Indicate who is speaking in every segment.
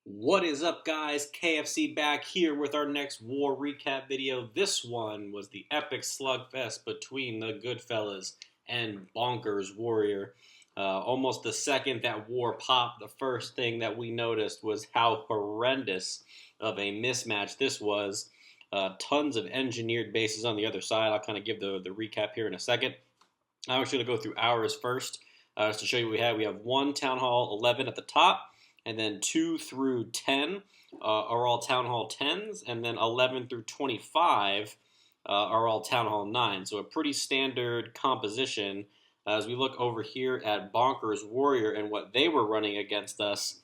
Speaker 1: What is up, guys? KFC back here with our next war recap video. This one was the epic slugfest between the Goodfellas and Bonkers Warrior. Almost the second that war popped, the first thing that we noticed was how horrendous of a mismatch this was. Tons of engineered bases on the other side. I'll kind of give the recap here in a second. I'm actually going to go through ours first, just to show you what we have. We have one Town Hall 11 at the top, and then 2 through 10 are all Town Hall 10s, and then 11 through 25 are all Town Hall 9. So a pretty standard composition. As we look over here at Bonkers Warrior and what they were running against us,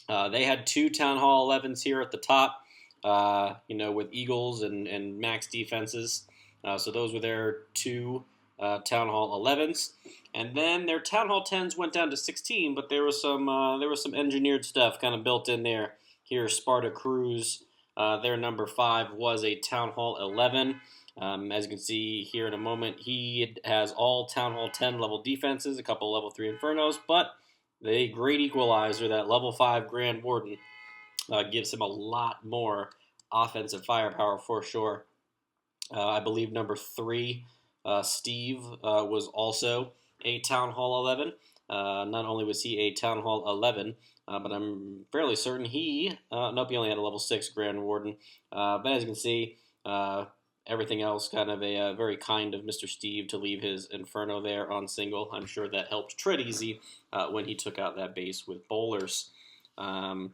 Speaker 1: they had two Town Hall 11s here at the top, with Eagles and max defenses. So those were their two Town Hall 11s. And then their Town Hall 10s went down to 16, but there was some engineered stuff kind of built in there. Here, Sparta Cruz, their number 5 was a Town Hall 11. As you can see here in a moment, he has all Town Hall 10 level defenses, a couple level 3 Infernos, but the great equalizer, that level 5 Grand Warden, gives him a lot more offensive firepower for sure. I believe number 3, Steve, was also a Town Hall 11. Not only was he a Town Hall 11, but I'm fairly certain he only had a level 6 Grand Warden. But as you can see, everything else kind of a very kind of Mr. Steve to leave his Inferno there on single. I'm sure that helped tread easy when he took out that base with bowlers. And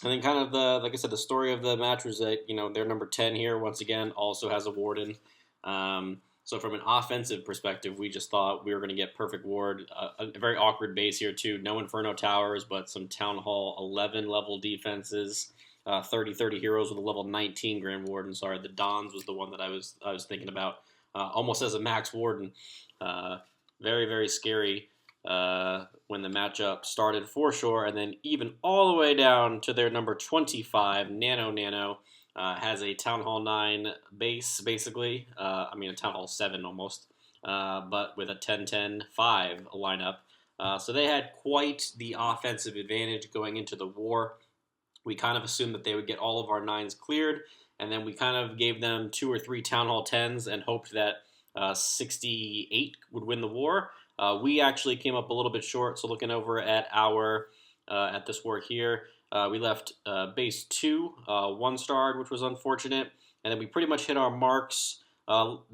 Speaker 1: then kind of like I said, the story of the match was that, their number 10 here, once again, also has a Warden. So from an offensive perspective, we just thought we were going to get perfect ward. A very awkward base here, too. No Inferno Towers, but some Town Hall 11 level defenses. 30-30 heroes with a level 19 Grand Warden. Sorry, the Dons was the one that I was thinking about. Almost as a max Warden. Very, very scary when the matchup started for sure. And then even all the way down to their number 25, Nano. Has a Town Hall 9 base, basically. A Town Hall 7 almost, but with a 10-10-5 lineup. So they had quite the offensive advantage going into the war. We kind of assumed that they would get all of our 9s cleared, and then we kind of gave them 2 or 3 Town Hall 10s and hoped that 68 would win the war. We actually came up a little bit short, so looking over at at this war here, we left base 2, 1-starred, which was unfortunate, and then we pretty much hit our marks.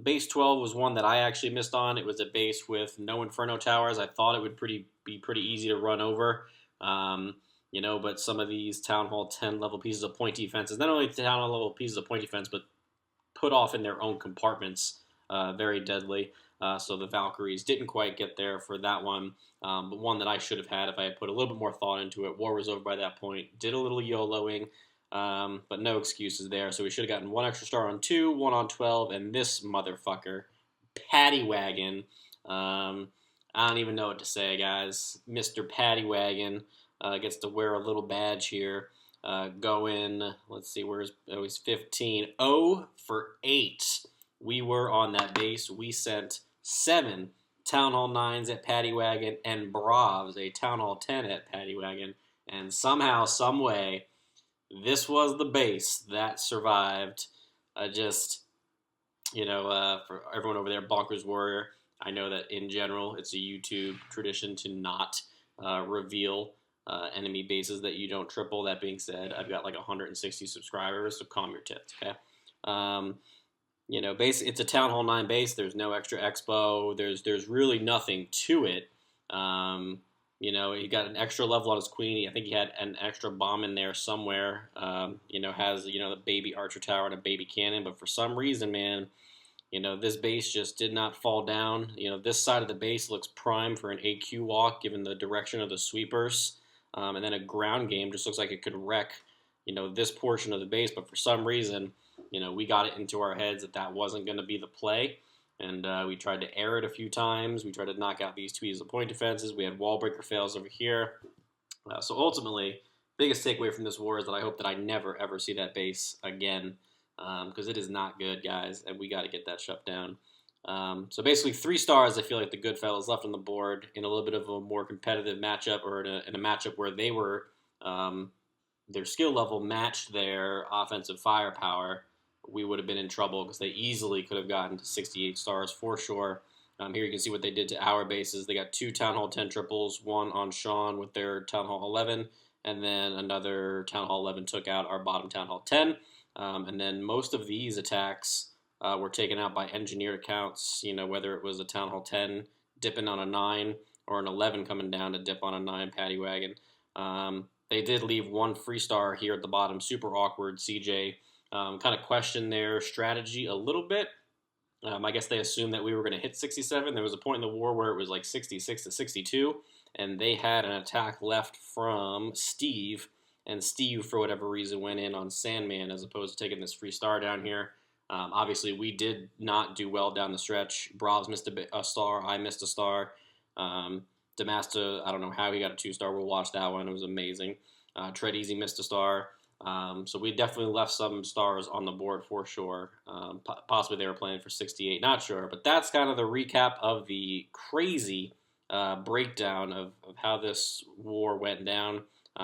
Speaker 1: Base 12 was one that I actually missed on. It was a base with no Inferno Towers. I thought it would be pretty easy to run over, but some of these Town Hall 10 level pieces of point defenses, not only Town Hall level pieces of point defense, but put off in their own compartments, very deadly. So the Valkyries didn't quite get there for that one, but one that I should have had if I had put a little bit more thought into it. War was over by that point. Did a little YOLOing, but no excuses there. So we should have gotten 1 extra star on 2, 1 on 12, and this motherfucker, Paddy Wagon. I don't even know what to say, guys. Mr. Paddy Wagon gets to wear a little badge here. Going, let's see, he's 15. 0 for 8. We were on that base. We sent 7 Town Hall 9s at Paddy Wagon and Bravs, a Town Hall 10 at Paddy Wagon. And somehow, some way, this was the base that survived. For everyone over there, Bonkers Warrior, I know that in general, it's a YouTube tradition to not reveal enemy bases that you don't triple. That being said, I've got like 160 subscribers, so calm your tits, okay? It's a Town Hall 9 base. There's no extra expo. There's really nothing to it. He got an extra level on his queen. I think he had an extra bomb in there somewhere. Has the baby archer tower and a baby cannon. But for some reason, man, this base just did not fall down. This side of the base looks prime for an AQ walk, given the direction of the sweepers. And then a ground game just looks like it could wreck, this portion of the base. But for some reason, we got it into our heads that wasn't going to be the play. And we tried to air it a few times. We tried to knock out these 2 pieces of point defenses. We had wall breaker fails over here. So ultimately, biggest takeaway from this war is that I hope that I never, ever see that base again. Because it is not good, guys. And we got to get that shut down. So basically 3 stars, I feel like the Goodfellas left on the board in a little bit of a more competitive matchup, or in a matchup where they were their skill level matched their offensive firepower, we would have been in trouble because they easily could have gotten to 68 stars for sure. Here you can see what they did to our bases. They got 2 Town Hall 10 triples, one on Sean with their Town Hall 11, and then another Town Hall 11 took out our bottom Town Hall 10. And then most of these attacks were taken out by engineered accounts, whether it was a Town Hall 10 dipping on a 9 or an 11 coming down to dip on a 9 paddy wagon. They did leave 1 free star here at the bottom, super awkward. CJ kind of questioned their strategy a little bit. I guess they assumed that we were going to hit 67. There was a point in the war where it was like 66 to 62, and they had an attack left from Steve, and Steve, for whatever reason, went in on Sandman as opposed to taking this free star down here. Obviously, we did not do well down the stretch. Bravs missed a star. I missed a star. Demasta, I don't know how he got a 2-star. We'll watch that one. It was amazing. Tread Easy missed a star. So we definitely left some stars on the board for sure. Possibly they were playing for 68, not sure. But that's kind of the recap of the crazy breakdown of how this war went down.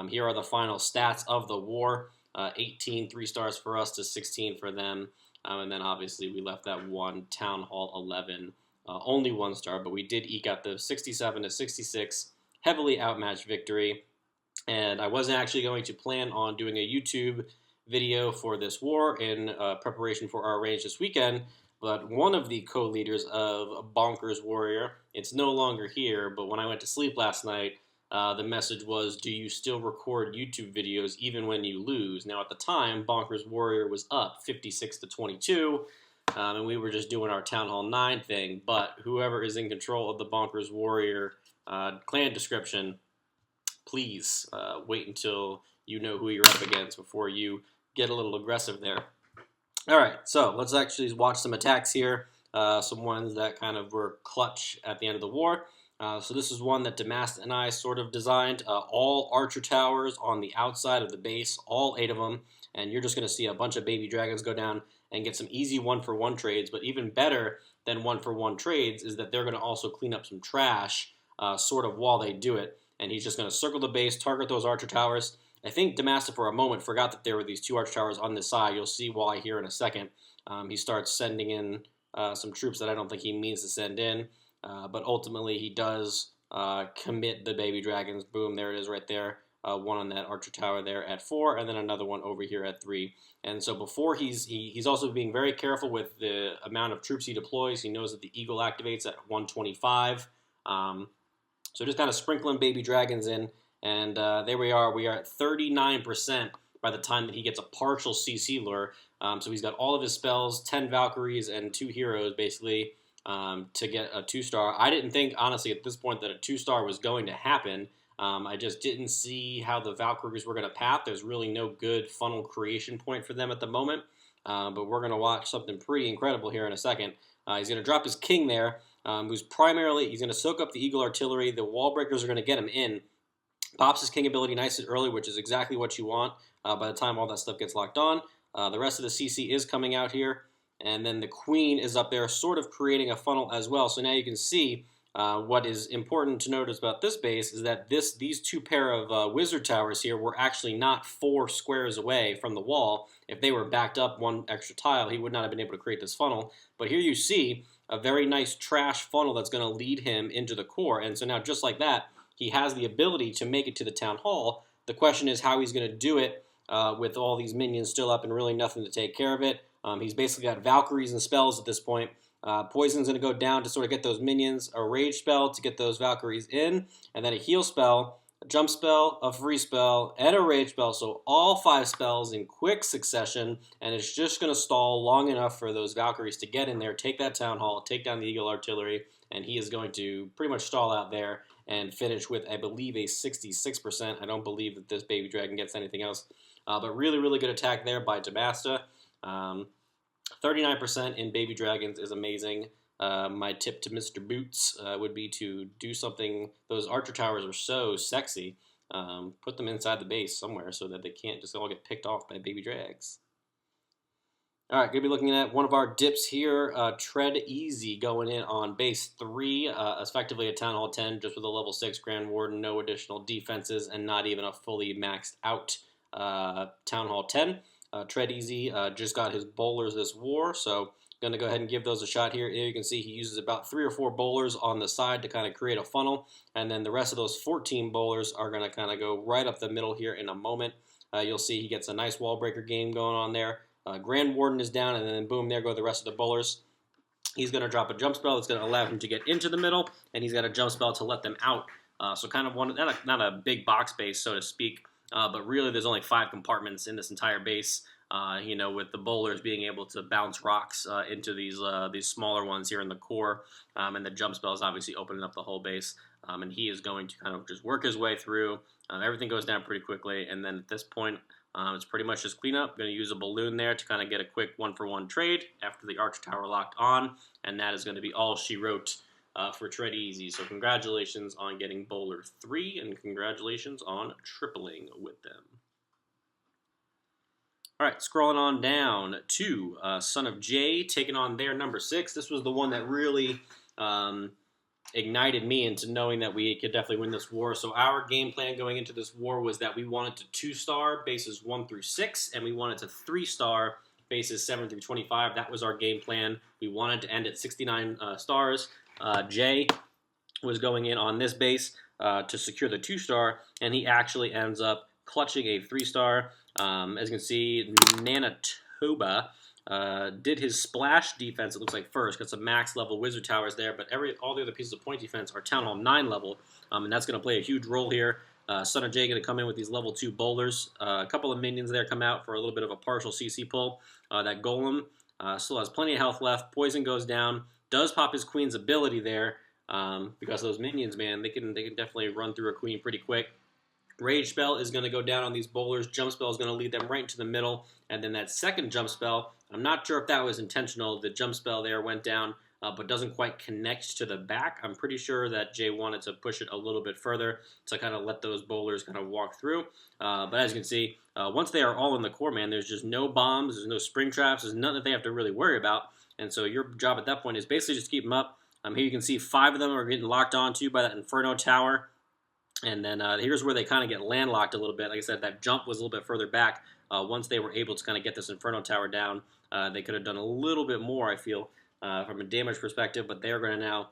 Speaker 1: Here are the final stats of the war. 18 3-stars for us to 16 for them. And then obviously we left that 1 Town Hall 11, only 1 star. But we did eke out the 67 to 66 heavily outmatched victory. And I wasn't actually going to plan on doing a YouTube video for this war in preparation for our range this weekend, but one of the co-leaders of Bonkers Warrior, it's no longer here, but when I went to sleep last night, the message was, do you still record YouTube videos even when you lose? Now, at the time, Bonkers Warrior was up 56 to 22, and we were just doing our Town Hall 9 thing, but whoever is in control of the Bonkers Warrior clan description, please wait until you know who you're up against before you get a little aggressive there. All right, so let's actually watch some attacks here, some ones that kind of were clutch at the end of the war. So this is one that Demasta and I sort of designed. All archer towers on the outside of the base, all 8 of them, and you're just going to see a bunch of baby dragons go down and get some easy 1-for-1 trades. But even better than 1-for-1 trades is that they're going to also clean up some trash sort of while they do it. And he's just going to circle the base, target those archer towers. I think Demasta for a moment forgot that there were these 2 archer towers on this side. You'll see why here in a second. He starts sending in some troops that I don't think he means to send in. But ultimately he does commit the baby dragons. Boom, there it is right there. One on that archer tower there at 4, and then another one over here at 3. And so before he's also being very careful with the amount of troops he deploys. He knows that the Eagle activates at 125. So just kind of sprinkling baby dragons in, and there we are. We are at 39% by the time that he gets a partial CC lure. So he's got all of his spells, 10 Valkyries and 2 heroes, basically, to get a 2-star. I didn't think, honestly, at this point that a 2-star was going to happen. I just didn't see how the Valkyries were going to path. There's really no good funnel creation point for them at the moment. But we're going to watch something pretty incredible here in a second. He's going to drop his king there. He's going to soak up the Eagle artillery. The wall breakers are going to get him in. Pops his king ability nice and early, which is exactly what you want by the time all that stuff gets locked on. The rest of the CC is coming out here. And then the queen is up there sort of creating a funnel as well. So now you can see what is important to notice about this base is that these 2 pair of wizard towers here were actually not 4 squares away from the wall. If they were backed up 1 extra tile, he would not have been able to create this funnel. But here you see a very nice trash funnel that's going to lead him into the core. And so now just like that, he has the ability to make it to the town hall. The question is how he's going to do it with all these minions still up and really nothing to take care of it. He's basically got Valkyries and spells at this point. Poison's going to go down to sort of get those minions, a rage spell to get those Valkyries in, and then a heal spell, a jump spell, a free spell, and a rage spell. So all 5 spells in quick succession, and it's just going to stall long enough for those Valkyries to get in there, take that town hall, take down the Eagle artillery, and he is going to pretty much stall out there and finish with, I believe, a 66%. I don't believe that this baby dragon gets anything else. But really, really good attack there by Demasta. 39% in baby dragons is amazing. My tip to Mr. Boots would be to do something. Those archer towers are so sexy. Put them inside the base somewhere so that they can't just all get picked off by baby drags. All right, going to be looking at one of our dips here. Tread Easy going in on base 3. Effectively a Town Hall 10 just with a level 6 Grand Warden. No additional defenses and not even a fully maxed out Town Hall 10. Tread Easy just got his bowlers this war, so going to go ahead and give those a shot here. Here you can see he uses about 3 or 4 bowlers on the side to kind of create a funnel, and then the rest of those 14 bowlers are going to kind of go right up the middle here in a moment. You'll see he gets a nice wall breaker game going on there. Grand Warden is down, and then boom, there go the rest of the bowlers. He's going to drop a jump spell that's going to allow him to get into the middle, and he's got a jump spell to let them out. So kind of not a big box base, so to speak, but really there's only 5 compartments in this entire base. With the bowlers being able to bounce rocks into these smaller ones here in the core, and the jump spell is obviously opening up the whole base. And he is going to kind of just work his way through. Everything goes down pretty quickly, and then at this point, it's pretty much just cleanup. Going to use a balloon there to kind of get a quick 1-for-1 trade after the Arch Tower locked on, and that is going to be all she wrote for Tread Easy. So congratulations on getting Bowler 3, and congratulations on tripling with them. All right, scrolling on down to Son of Jay taking on their number 6. This was the one that really ignited me into knowing that we could definitely win this war. So our game plan going into this war was that we wanted to 2-star bases 1 through 6, and we wanted to 3-star bases 7 through 25. That was our game plan. We wanted to end at 69 stars. Jay was going in on this base to secure the 2-star, and he actually ends up clutching a 3-star. As you can see, Nanatoba did his splash defense, it looks like first, got some max level wizard towers there, but all the other pieces of point defense are Town Hall 9 level, and that's going to play a huge role here. Son of Jay going to come in with these level 2 bowlers. A couple of minions there come out for a little bit of a partial CC pull. That Golem still has plenty of health left. Poison goes down. Does pop his Queen's ability there because those minions, man, they can definitely run through a Queen pretty quick. Rage spell is going to go down on these bowlers. Jump spell is going to lead them right into the middle. And then that second jump spell, I'm not sure if that was intentional. The jump spell there went down, but doesn't quite connect to the back. I'm pretty sure that Jay wanted to push it a little bit further to kind of let those bowlers kind of walk through. But as you can see, once they are all in the core, man, there's just no bombs, there's no spring traps, there's nothing that they have to really worry about. And so your job at that point is basically just keep them up. Here you can see 5 of them are getting locked onto by that Inferno Tower. And then here's where they kind of get landlocked a little bit. Like I said, that jump was a little bit further back. Once they were able to kind of get this Inferno Tower down, they could have done a little bit more, I feel, from a damage perspective. But they're going to now,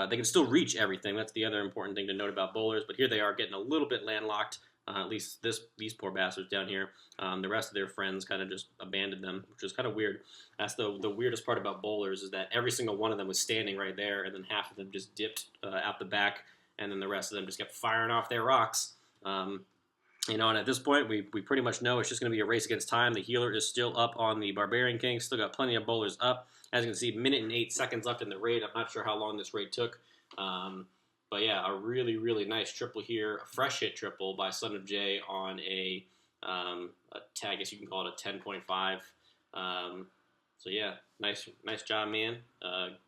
Speaker 1: they can still reach everything. That's the other important thing to note about bowlers. But here they are getting a little bit landlocked, at least these poor bastards down here. The rest of their friends kind of just abandoned them, which is kind of weird. That's the weirdest part about bowlers is that every single one of them was standing right there, and then half of them just dipped out the back. And then the rest of them just kept firing off their rocks. And at this point, we pretty much know it's just going to be a race against time. The healer is still up on the Barbarian King. Still got plenty of bowlers up. As you can see, 1 minute and 8 seconds left in the raid. I'm not sure how long this raid took. But yeah, a really, really nice triple here. A fresh hit triple by Son of Jay on I guess you can call it a 10.5. So yeah, nice job, man.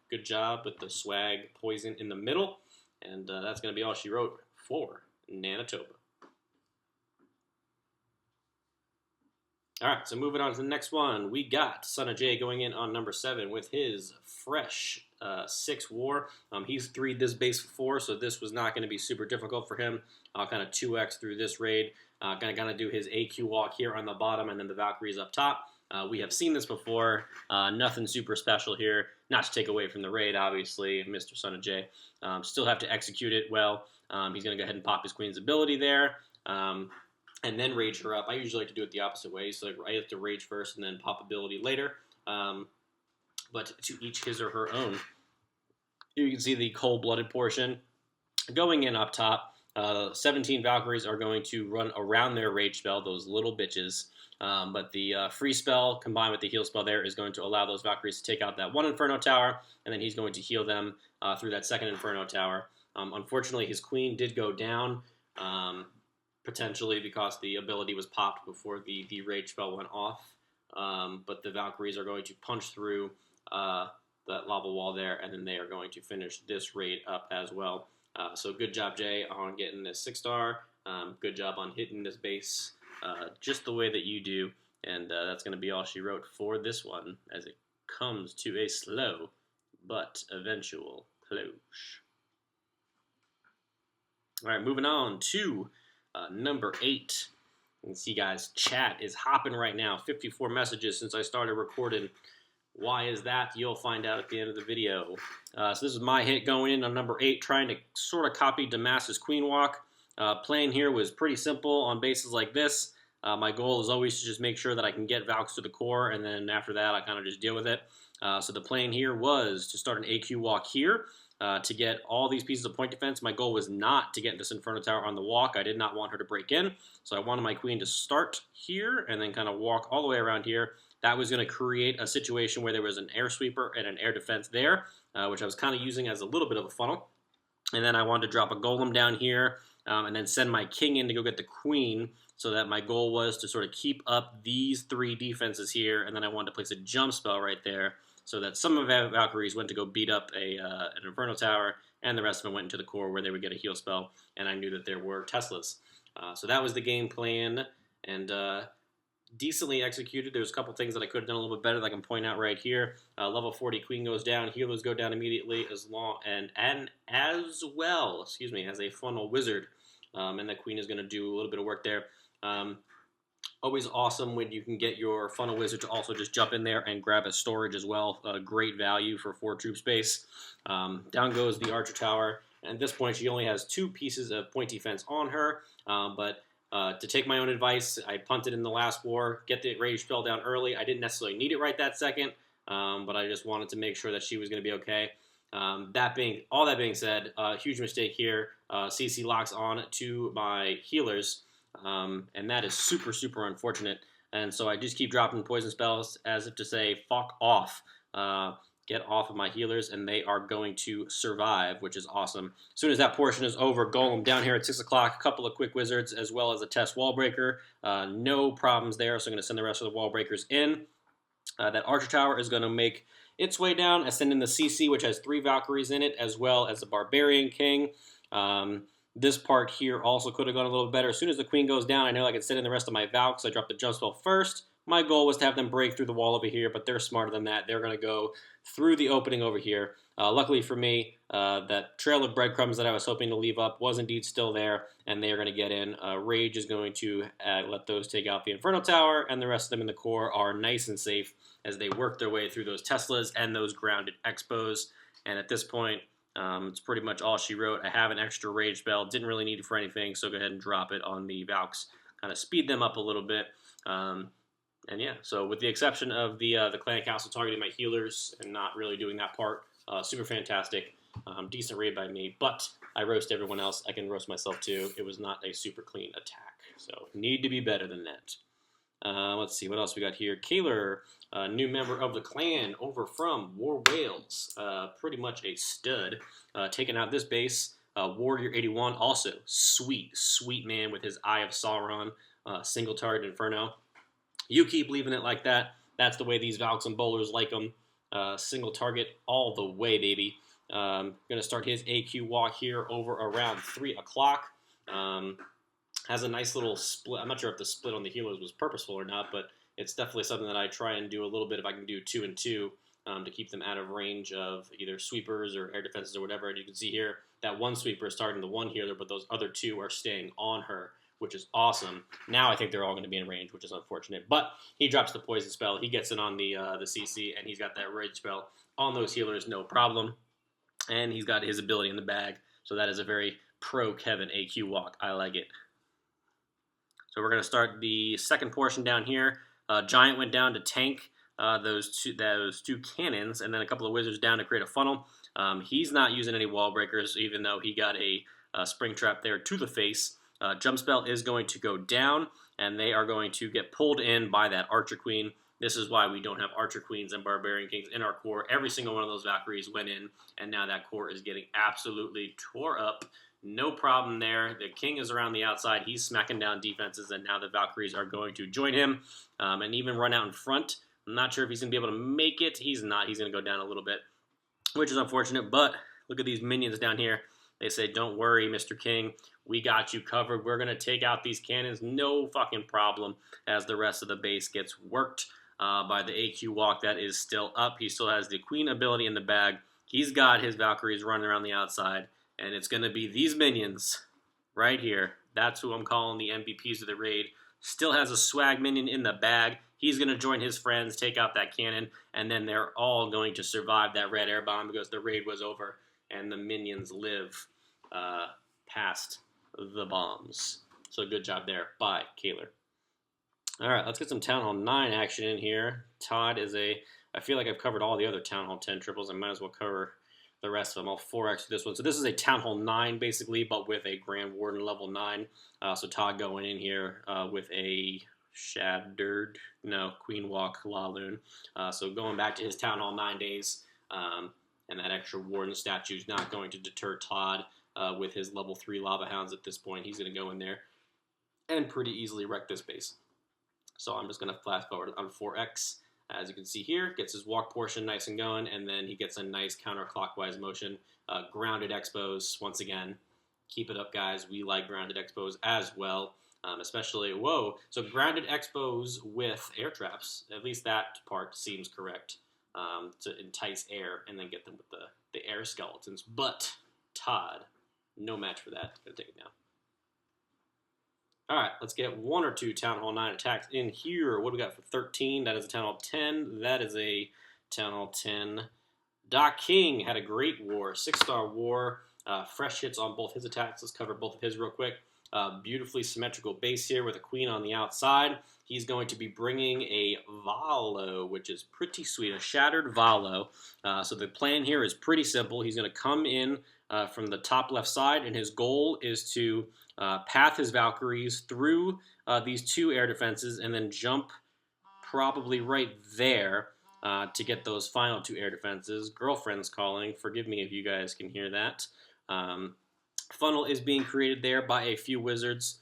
Speaker 1: Good job with the swag poison in the middle. And that's going to be all she wrote for Nanatoba. All right, so moving on to the next one. We got Son of Jay going in on number 7 with his fresh 6 war. He's 3'd this base before, so this was not going to be super difficult for him. I'll kind of 2x through this raid. Going to do his AQ walk here on the bottom, and then the Valkyries up top. We have seen this before. Nothing super special here. Not to take away from the raid, obviously, Mr. Son of Jay. Still have to execute it well. He's going to go ahead and pop his Queen's ability there. And then rage her up. I usually like to do it the opposite way. So I have to rage first and then pop ability later. But to each his or her own. Here you can see the cold-blooded portion. Going in up top, 17 Valkyries are going to run around their rage spell, those little bitches. But the free spell combined with the heal spell there is going to allow those Valkyries to take out that one Inferno Tower, and then he's going to heal them through that second Inferno Tower. Unfortunately, his Queen did go down, potentially because the ability was popped before the rage spell went off. But the Valkyries are going to punch through that lava wall there, and then they are going to finish this raid up as well. So good job, Jay, on getting this 6-star. Good job on hitting this base just the way that you do. And that's going to be all she wrote for this one as it comes to a slow but eventual close. All right, moving on to number 8. You can see, guys, chat is hopping right now. 54 messages since I started recording. Why is that? You'll find out at the end of the video. So this is my hit going in on number 8, trying to sort of copy Damas's Queen Walk. Playing here was pretty simple on bases like this. My goal is always to just make sure that I can get Valks to the core, and then after that I kind of just deal with it. So the plan here was to start an AQ walk here to get all these pieces of point defense. My goal was not to get this Inferno Tower on the walk. I did not want her to break in, so I wanted my queen to start here and then kind of walk all the way around here. That was going to create a situation where there was an air sweeper and an air defense there, which I was kind of using as a little bit of a funnel. And then I wanted to drop a golem down here and then send my king in to go get the queen, so that my goal was to sort of keep up these 3 defenses here, and then I wanted to place a jump spell right there so that some of the Valkyries went to go beat up an Inferno Tower, and the rest of them went into the core where they would get a heal spell, and I knew that there were Teslas. So that was the game plan, and decently executed. There's a couple things that I could have done a little bit better that I can point out right here. Level 40 queen goes down, healers go down immediately as well as a funnel wizard, and the queen is going to do a little bit of work there. Always awesome when you can get your funnel wizard to also just jump in there and grab a storage as well. Great value for 4 troop space. Down goes the archer tower. And at this point, she only has 2 pieces of point defense on her, but to take my own advice, I punted in the last war, get the rage spell down early. I didn't necessarily need it right that second, but I just wanted to make sure that she was going to be okay. All that being said, huge mistake here. CC locks on to my healers, and that is super, super unfortunate. And so I just keep dropping poison spells as if to say, fuck off. Get off of my healers, and they are going to survive, which is awesome. As soon as that portion is over, Golem down here at 6 o'clock, a couple of quick wizards, as well as a test wall breaker. No problems there, so I'm going to send the rest of the wall breakers in. That Archer Tower is going to make its way down. I send in the CC, which has 3 Valkyries in it, as well as the Barbarian King. This part here also could have gone a little better. As soon as the Queen goes down, I know I can send in the rest of my Valks. I dropped the jump spell first. My goal was to have them break through the wall over here, but they're smarter than that. They're going to go through the opening over here. Luckily for me, that trail of breadcrumbs that I was hoping to leave up was indeed still there, and they are going to get in. Rage is going to let those take out the Inferno Tower, and the rest of them in the core are nice and safe as they work their way through those Teslas and those grounded Expos. And at this point, it's pretty much all she wrote. I have an extra Rage spell. Didn't really need it for anything, so go ahead and drop it on the Valks. Kind of speed them up a little bit. And yeah, so with the exception of the Clan Council targeting my healers and not really doing that part, super fantastic. Decent raid by me, but I roast everyone else. I can roast myself too. It was not a super clean attack, so need to be better than that. Let's see, what else we got here. Kaler, new member of the clan over from War Wales. Pretty much a stud. Taking out this base. Warrior 81, also sweet, sweet man with his Eye of Sauron, single target Inferno. You keep leaving it like that. That's the way these Valks and Bowlers like them. Single target all the way, baby. Going to start his AQ walk here over around 3 o'clock. Has a nice little split. I'm not sure if the split on the healers was purposeful or not, but it's definitely something that I try and do a little bit if I can do 2 and 2 to keep them out of range of either sweepers or air defenses or whatever. And you can see here that one sweeper is targeting the one healer, but those other 2 are staying on her, which is awesome. Now I think they're all going to be in range, which is unfortunate. But he drops the poison spell. He gets it on the CC, and he's got that rage spell on those healers, no problem. And he's got his ability in the bag. So that is a very pro Kevin AQ walk. I like it. So we're going to start the second portion down here. Giant went down to tank those two cannons, and then a couple of wizards down to create a funnel. He's not using any wall breakers, even though he got a spring trap there to the face. Jump spell is going to go down, and they are going to get pulled in by that Archer Queen. This is why we don't have Archer Queens and Barbarian Kings in our core. Every single one of those Valkyries went in, and now that core is getting absolutely tore up. No problem there. The King is around the outside. He's smacking down defenses, and now the Valkyries are going to join him and even run out in front. I'm not sure if he's going to be able to make it. He's not. He's going to go down a little bit, which is unfortunate, but look at these minions down here. They say, don't worry, Mr. King. We got you covered. We're going to take out these cannons. No fucking problem as the rest of the base gets worked by the AQ walk that is still up. He still has the Queen ability in the bag. He's got his Valkyries running around the outside, and it's going to be these minions right here. That's who I'm calling the MVPs of the raid. Still has a swag minion in the bag. He's going to join his friends, take out that cannon, and then they're all going to survive that red air bomb because the raid was over and the minions live past the bombs. So good job there by Kaler. All right, let's get some Town Hall 9 action in here. Todd is a... I feel like I've covered all the other Town Hall 10 triples. I might as well cover the rest of them. I'll 4X this one. So this is a Town Hall 9, basically, but with a Grand Warden level 9. So Todd going in here with a Queen Walk Laloon. So going back to his Town Hall 9 days, and that extra Warden statue is not going to deter Todd with his level 3 Lava Hounds at this point. He's going to go in there and pretty easily wreck this base. So I'm just going to flash forward on 4X. As you can see here, gets his walk portion nice and going, and then he gets a nice counterclockwise motion. Grounded expos, once again. Keep it up, guys. We like grounded expos as well, especially, so grounded expos with air traps. At least that part seems correct, to entice air and then get them with the air skeletons. But Todd, no match for that. Gonna take it down. All right, let's get 1 or 2 Town Hall 9 attacks in here. What do we got for 13? That is a Town Hall 10. That is a Town Hall 10. Doc King had a great war, 6-star war. Fresh hits on both his attacks. Let's cover both of his real quick. Beautifully symmetrical base here with a queen on the outside. He's going to be bringing a Valo, which is pretty sweet, a shattered Valo. So the plan here is pretty simple. He's going to come in from the top left side, and his goal is to path his Valkyries through these 2 air defenses and then jump probably right there to get those final 2 air defenses. Girlfriend's calling. Forgive me if you guys can hear that. Funnel is being created there by a few wizards.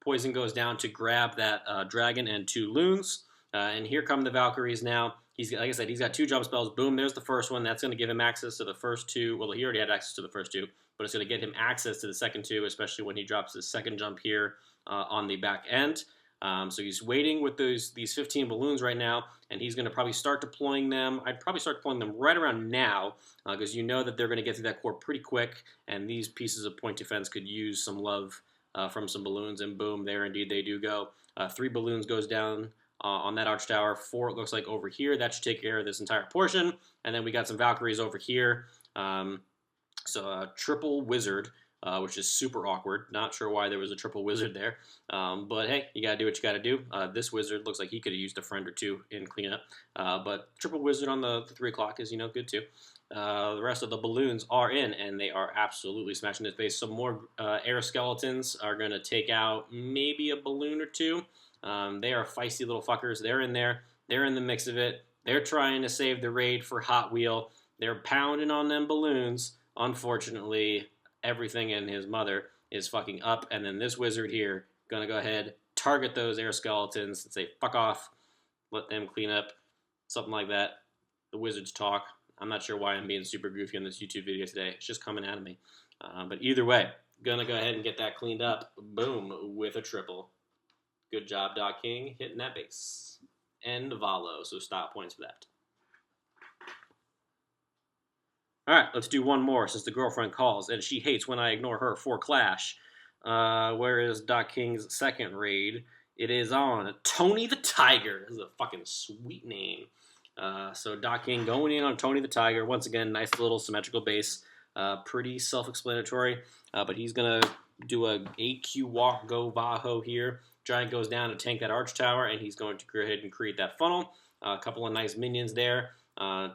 Speaker 1: Poison goes down to grab that dragon and 2 loons. And here come the Valkyries now. Like I said, he's got 2 jump spells. Boom, there's the first one. That's going to give him access to the first 2. Well, he already had access to the first 2, but it's going to get him access to the second 2, especially when he drops his second jump here on the back end. So he's waiting with these 15 balloons right now, and he's going to probably start deploying them. I'd probably start deploying them right around now, because you know that they're going to get through that core pretty quick, and these pieces of point defense could use some love from some balloons, and boom, there indeed they do go. 3 balloons goes down on that arch tower. 4, it looks like, over here. That should take care of this entire portion. And then we got some Valkyries over here. So a triple wizard, which is super awkward. Not sure why there was a triple wizard there. But hey, you gotta do what you gotta do. This wizard looks like he could have used a friend or 2 in cleanup. But triple wizard on the 3 o'clock is, good too. The rest of the balloons are in, and they are absolutely smashing this base. Some more air skeletons are going to take out maybe a balloon or 2. They are feisty little fuckers. They're in there. They're in the mix of it. They're trying to save the raid for Hot Wheel. They're pounding on them balloons. Unfortunately, everything in his mother is fucking up. And then this wizard here going to go ahead, target those air skeletons and say, fuck off. Let them clean up. Something like that. The wizards talk. I'm not sure why I'm being super goofy on this YouTube video today. It's just coming out of me. But either way, going to go ahead and get that cleaned up. Boom, with a triple. Good job, Doc King, hitting that base. And Valo, so stop points for that. All right, let's do one more since the girlfriend calls, and she hates when I ignore her for Clash. Where is Doc King's second raid? It is on Tony the Tiger. This is a fucking sweet name. So Doc King going in on Tony the Tiger. Once again, nice little symmetrical base. Pretty self-explanatory, but he's going to do a AQ walk, go Vaho here. Giant goes down to tank that arch tower, and he's going to go ahead and create that funnel. A couple of nice minions there,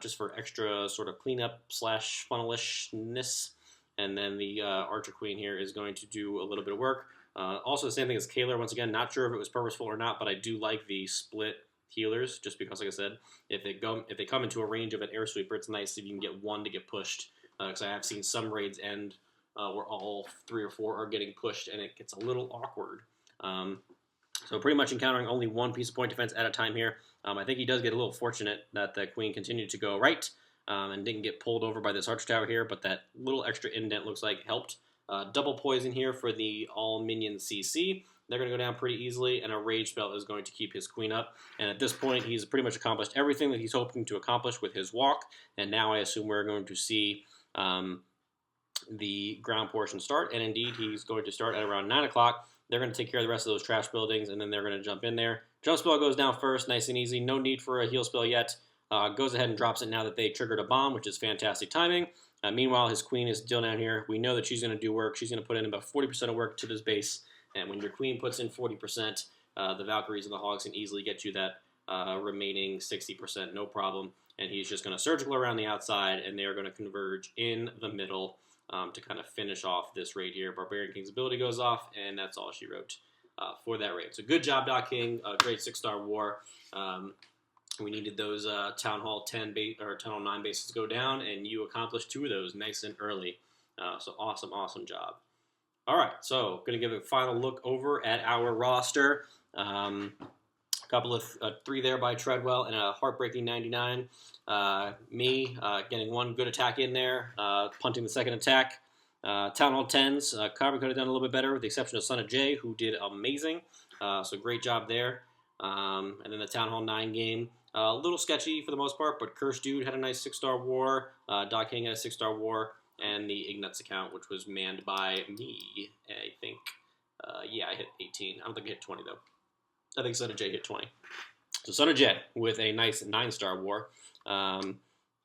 Speaker 1: just for extra sort of cleanup slash funnelishness. And then the Archer Queen here is going to do a little bit of work. Also the same thing as Kaler. Once again, not sure if it was purposeful or not, but I do like the split healers, just because, like I said, if they come into a range of an air sweeper, it's nice if you can get one to get pushed. Because I have seen some raids end where all 3 or 4 are getting pushed, and it gets a little awkward. So pretty much encountering only one piece of point defense at a time here. I think he does get a little fortunate that the queen continued to go right and didn't get pulled over by this arch tower here, but that little extra indent looks like helped. Double poison here for the all minion CC. They're going to go down pretty easily, and a rage spell is going to keep his queen up. And at this point, he's pretty much accomplished everything that he's hoping to accomplish with his walk, and now I assume we're going to see the ground portion start, and indeed he's going to start at around 9 o'clock. They're going to take care of the rest of those trash buildings, and then they're going to jump in there. Jump spell goes down first, nice and easy. No need for a heal spell yet. Goes ahead and drops it now that they triggered a bomb, which is fantastic timing. Meanwhile, his queen is still down here. We know that she's going to do work. She's going to put in about 40% of work to this base. And when your queen puts in 40%, the Valkyries and the Hogs can easily get you that remaining 60%, no problem. And he's just going to surgical around the outside, and they're going to converge in the middle to kind of finish off this raid here. Barbarian King's ability goes off, and that's all she wrote for that raid. So good job, Doc King. Great 6-star war. We needed those Town Hall 10 or Town Hall 9 bases to go down, and you accomplished 2 of those nice and early. So awesome job. All right, so going to give a final look over at our roster. A couple of 3 there by Treadwell and a heartbreaking 99. Me getting 1 good attack in there, punting the second attack. Town Hall 10s, Carver could have done a little bit better with the exception of Son of Jay, who did amazing. So great job there. And then the Town Hall 9 game, a little sketchy for the most part, but Kirsch Dude had a nice 6-star war. Doc King had a 6-star war. And the Ignatz account, which was manned by me, I think. Yeah, I hit 18. I don't think I hit 20, though. I think Son of Jay hit 20. So Son of Jay with a nice 9-star war.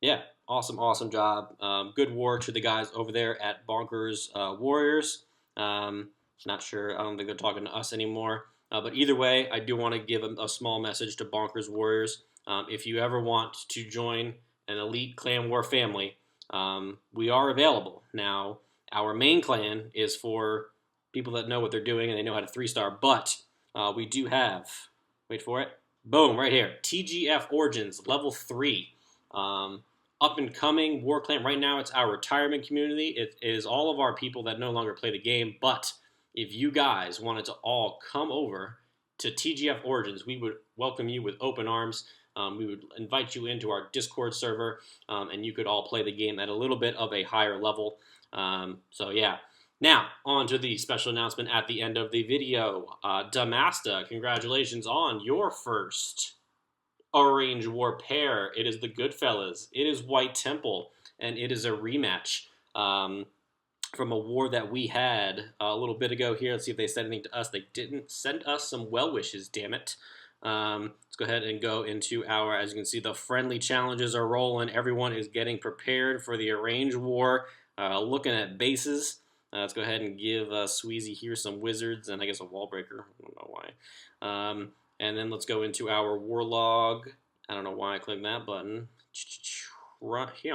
Speaker 1: Yeah, awesome job. Good war to the guys over there at Bonkers Warriors. Not sure. I don't think they're talking to us anymore. But either way, I do want to give a small message to Bonkers Warriors. If you ever want to join an elite clan war family, we are available. Now, our main clan is for people that know what they're doing and they know how to 3-star, but we do have, wait for it, boom, right here, TGF Origins, level 3. Up and coming war clan. Right now, it's our retirement community. It is all of our people that no longer play the game, but if you guys wanted to all come over to TGF Origins, we would welcome you with open arms. We would invite you into our Discord server, and you could all play the game at a little bit of a higher level. So yeah. Now, on to the special announcement at the end of the video. Damasta, congratulations on your first Arrange War pair. It is the Goodfellas. It is White Temple, and it is a rematch from a war that we had a little bit ago here. Let's see if they said anything to us. They didn't send us some well wishes, damn it. Let's go ahead and go into our, as you can see, the friendly challenges are rolling. Everyone is getting prepared for the Arrange War. Looking at bases. Let's go ahead and give Sweezy here some wizards and I guess a wall breaker. I don't know why. And then let's go into our war log. I don't know why I clicked that button. Right here.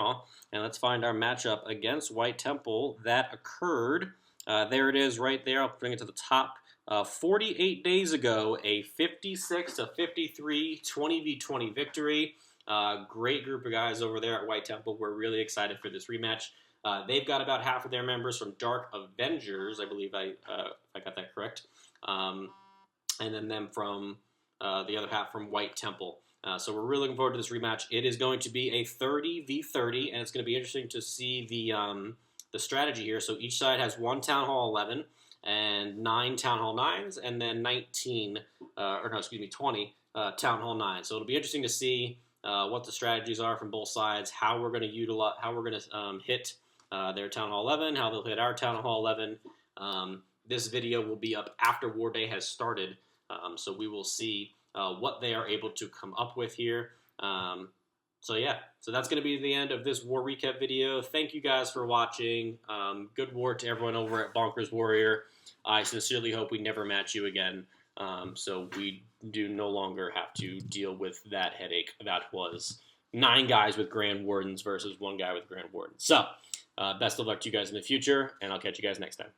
Speaker 1: And let's find our matchup against White Temple that occurred. There it is right there. I'll bring it to the top. 48 days ago, a 56-53 20v20 victory. Great group of guys over there at White Temple. We're really excited for this rematch. They've got about half of their members from Dark Avengers, I believe I got that correct. And then them from the other half from White Temple. So we're really looking forward to this rematch. It is going to be a 30v30, and it's going to be interesting to see the strategy here. So each side has 1 Town Hall 11 and 9 Town Hall 9s, and then 20 Town Hall 9s. So it'll be interesting to see what the strategies are from both sides, how we're going to utilize, how we're going to hit their Town Hall 11, how they'll hit our Town Hall 11. This video will be up after War Day has started, so we will see what they are able to come up with here. So yeah, so that's going to be the end of this war recap video. Thank you guys for watching. Good war to everyone over at Bonkers Warrior. I sincerely hope we never match you again, so we do no longer have to deal with that headache. That was 9 guys with Grand Wardens versus 1 guy with Grand Wardens. So, best of luck to you guys in the future, and I'll catch you guys next time.